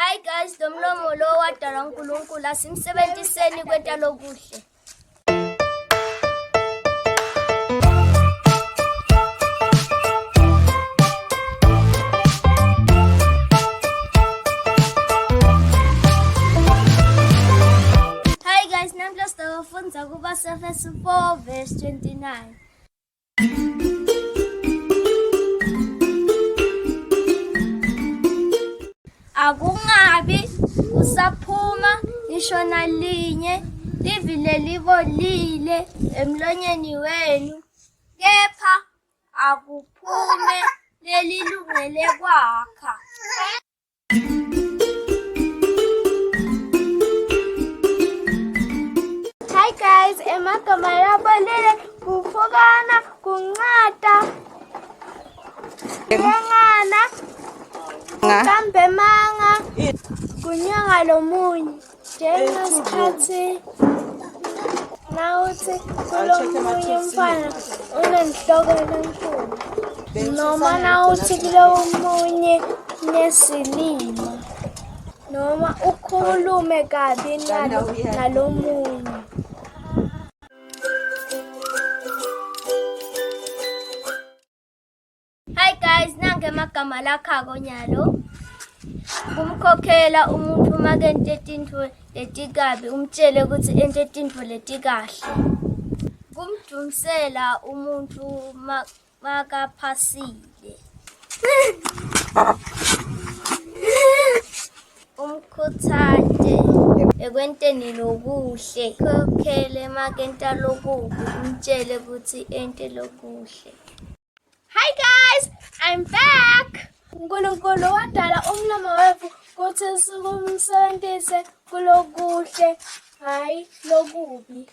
Hi guys, domlomo lo wadala uNkulunkulu asimsebenziseni kwenta lokuhle. Hi guys, namhla sizofunda kuba Efesu 4 verse 29. Akungabi usaphuma ngisho nalinye livile libolile emlonyeni wenu, kepha akuphume lelilungele kwakha. Hi guys, emagama yabolile kufokana kunqata kuyangana kambe manga kunyanga lomunye njengesikhathi nawuthi kulomunye mfana unenhloko enkulu noma nawuthi kulomunye nesilima noma ukhulume kabi nalomunye. Hi guys, nange amagama lakhako nyalo. Kumkhokhela umuntu makente tintfo letikabi umtshele ukuthi ente tintfo letikahle. Kumdumisela umuntu makaphasile. Umkhuthate ekwenteni lokuhle. Khokhele makenta lokubi umtshele ukuthi ente lokuhle. Hi guys, I'm back. uNkulunkulu wadala umlomo wethu ukuthi sikumsebenzise kulokuhle hayi lokubi.